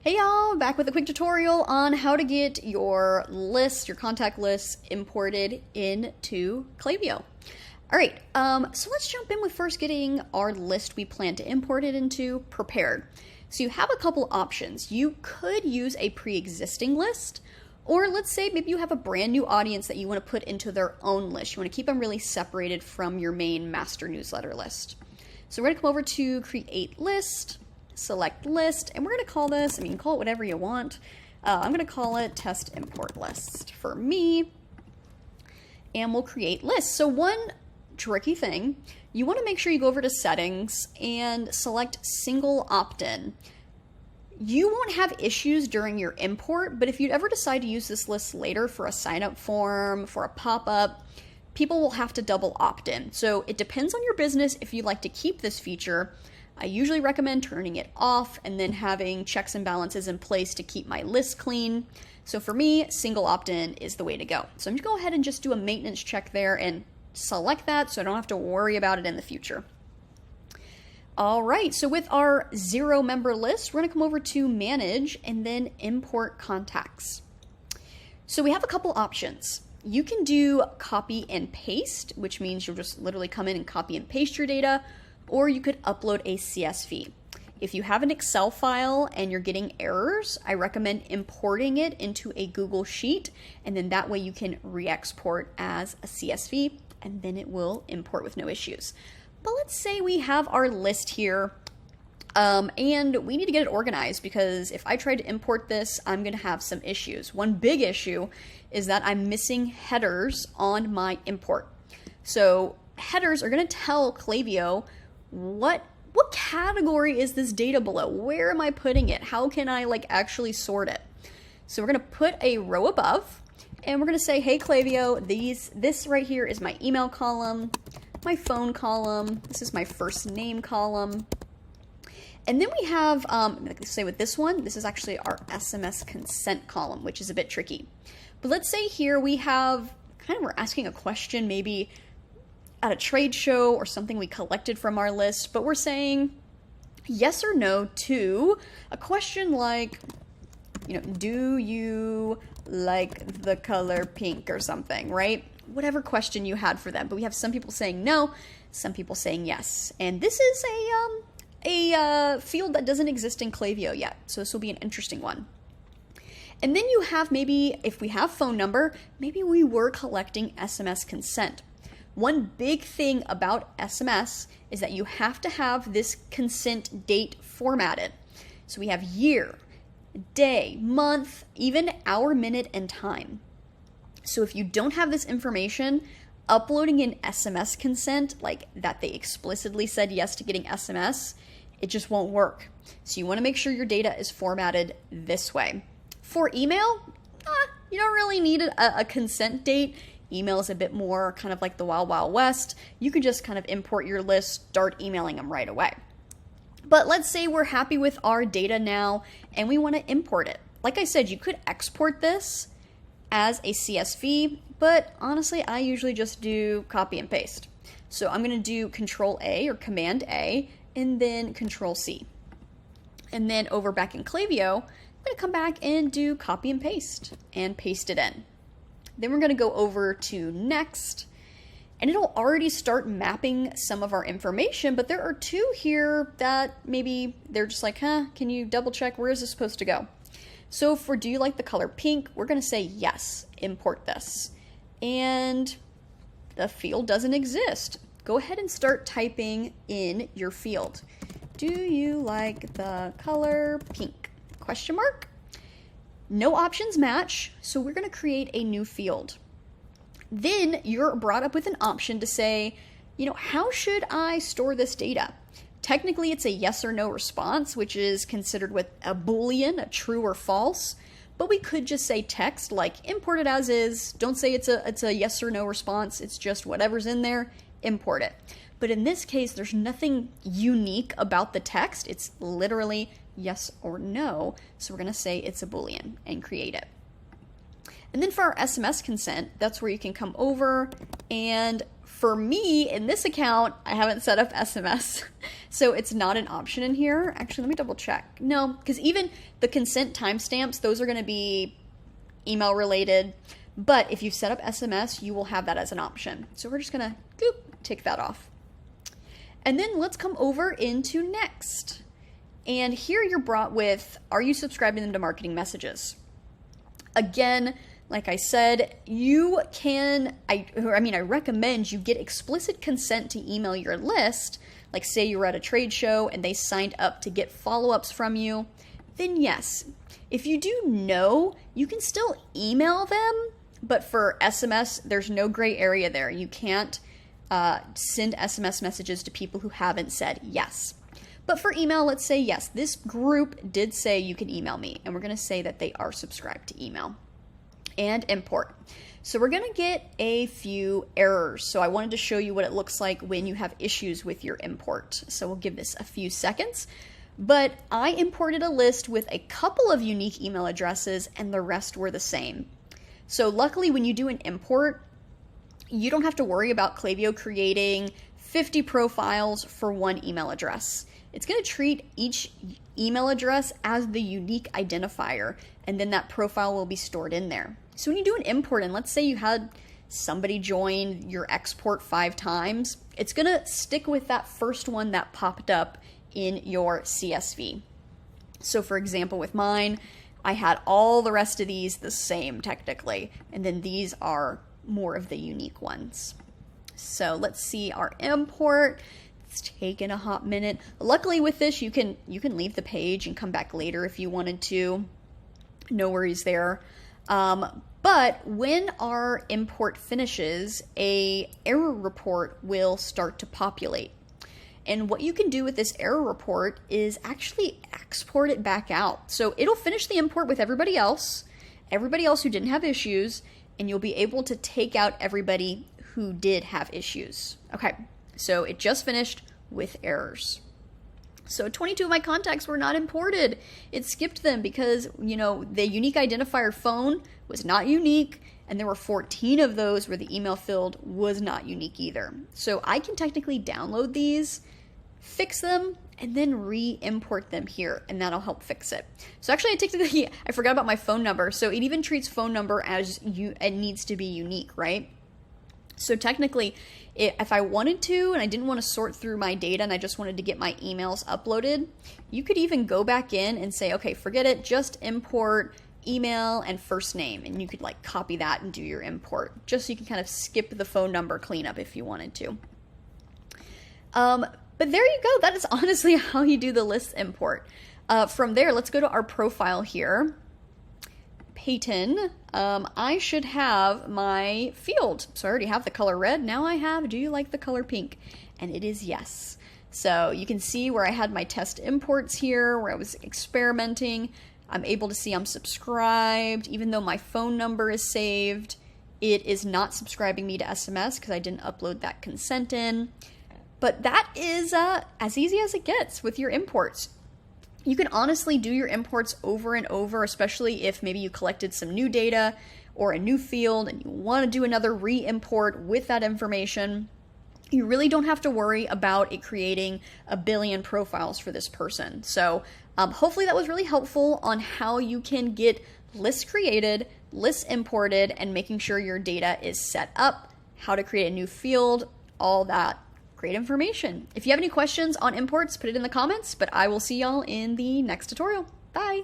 Hey y'all, back with a quick tutorial on how to get your lists, your contact lists imported into Klaviyo. Alright, so let's jump in with first getting our list we plan to import it into prepared. So you have a couple options. You could use a pre-existing list, or let's say maybe you have a brand new audience that you want to put into their own list. You want to keep them really separated from your main master newsletter list. So we're going to come over to Create List, select List, and we're going to call this, you can call it whatever you want. I'm going to call it Test Import List for me, and we'll create lists. So one tricky thing, you want to make sure you go over to Settings and select Single Opt-in. You won't have issues during your import, but if you'd ever decide to use this list later for a sign-up form, for a pop-up, people will have to double opt-in. So it depends on your business if you'd like to keep this feature. I usually recommend turning it off and then having checks and balances in place to keep my list clean. So for me, single opt-in is the way to go. So I'm going to go ahead and just do a maintenance check there and select that so I don't have to worry about it in the future. All right, so with our 0 member list, we're going to come over to Manage and then Import Contacts. So we have a couple options. You can do copy and paste, which means you'll just literally come in and copy and paste your data, or you could upload a CSV. If you have an Excel file and you're getting errors, I recommend importing it into a Google Sheet, and then that way you can re-export as a CSV, and then it will import with no issues. But let's say we have our list here, and we need to get it organized, because if I try to import this, I'm going to have some issues. One big issue is that I'm missing headers on my import. So headers are going to tell Klaviyo what category is this data below? Where am I putting it? How can I actually sort it? So we're going to put a row above, and we're going to say, hey Klaviyo, this right here is my email column, my phone column, this is my first name column. And then we have, let's say with this one, this is actually our SMS consent column, which is a bit tricky. But let's say here we have, we're asking a question maybe at a trade show or something we collected from our list, but we're saying yes or no to a question like, do you like the color pink or something, right? Whatever question you had for them. But we have some people saying no, some people saying yes. And this is a field that doesn't exist in Klaviyo yet, so this will be an interesting one. And then you have maybe, if we have phone number, maybe we were collecting SMS consent. One big thing about SMS is that you have to have this consent date formatted. So we have year, day, month, even hour, minute, and time. So if you don't have this information, uploading an SMS consent, like that they explicitly said yes to getting SMS, it just won't work. So you want to make sure your data is formatted this way. For email, you don't really need a consent date. Email is a bit more kind of like the Wild Wild West. You can just kind of import your list, start emailing them right away. But let's say we're happy with our data now and we want to import it. Like I said, you could export this as a CSV, but honestly, I usually just do copy and paste. So I'm going to do Control A or Command A and then Control C. And then over back in Klaviyo, I'm going to come back and do copy and paste it in. Then we're going to go over to Next, and it'll already start mapping some of our information, but there are two here that maybe they're just like, can you double check, where is this supposed to go? So for do you like the color pink, we're going to say yes, import this. And the field doesn't exist. Go ahead and start typing in your field. Do you like the color pink? Question mark. No options match, so we're going to create a new field. Then you're brought up with an option to say, how should I store this data? Technically, it's a yes or no response, which is considered with a Boolean, a true or false. But we could just say text, like import it as is. Don't say it's a yes or no response. It's just whatever's in there, import it. But in this case, there's nothing unique about the text. It's literally yes or no. So we're going to say it's a Boolean and create it. And then for our SMS consent, that's where you can come over and For me, in this account, I haven't set up SMS, so it's not an option in here. Actually, let me double check. No, because even the consent timestamps, those are going to be email related. But if you've set up SMS, you will have that as an option. So we're just going to tick that off. And then let's come over into next. And here you're brought with, are you subscribing them to marketing messages? Again, like I said, you can, I recommend you get explicit consent to email your list. Like say you were at a trade show and they signed up to get follow-ups from you, then yes. If you do no, you can still email them, but for SMS, there's no gray area there. You can't send SMS messages to people who haven't said yes. But for email, let's say yes, this group did say you can email me, and we're gonna say that they are subscribed to email. And import. So we're gonna get a few errors. So I wanted to show you what it looks like when you have issues with your import. So we'll give this a few seconds. But I imported a list with a couple of unique email addresses and the rest were the same. So luckily when you do an import, you don't have to worry about Klaviyo creating 50 profiles for one email address. It's gonna treat each email address as the unique identifier, and then that profile will be stored in there. So when you do an import, and let's say you had somebody join your export 5 times, it's gonna stick with that first one that popped up in your CSV. So for example, with mine, I had all the rest of these the same technically, and then these are more of the unique ones. So let's see our import. It's taken a hot minute. Luckily with this, you can leave the page and come back later if you wanted to. No worries there. But when our import finishes, a error report will start to populate. And what you can do with this error report is actually export it back out. So it'll finish the import with everybody else who didn't have issues, and you'll be able to take out everybody who did have issues. Okay, so it just finished with errors. So 22 of my contacts were not imported. It skipped them because, you know, the unique identifier phone was not unique, and there were 14 of those where the email field was not unique either. So I can technically download these, fix them, and then re-import them here, and that'll help fix it. So actually I forgot about my phone number. So it even treats phone number as it needs to be unique, right? So technically, if I wanted to and I didn't want to sort through my data and I just wanted to get my emails uploaded, you could even go back in and say, okay, forget it, just import email and first name, and you could like copy that and do your import, just so you can kind of skip the phone number cleanup if you wanted to. But there you go. That is honestly how you do the list import. From there, let's go to our profile here. Peyton, I should have my field. So I already have the color red. Now I have, do you like the color pink? And it is yes. So you can see where I had my test imports here, where I was experimenting. I'm able to see I'm subscribed, even though my phone number is saved. It is not subscribing me to SMS because I didn't upload that consent in. But that is as easy as it gets with your imports. You can honestly do your imports over and over, especially if maybe you collected some new data or a new field and you want to do another re-import with that information. You really don't have to worry about it creating a billion profiles for this person. So hopefully that was really helpful on how you can get lists created, lists imported, and making sure your data is set up, how to create a new field, all that great information. If you have any questions on imports, put it in the comments, but I will see y'all in the next tutorial. Bye!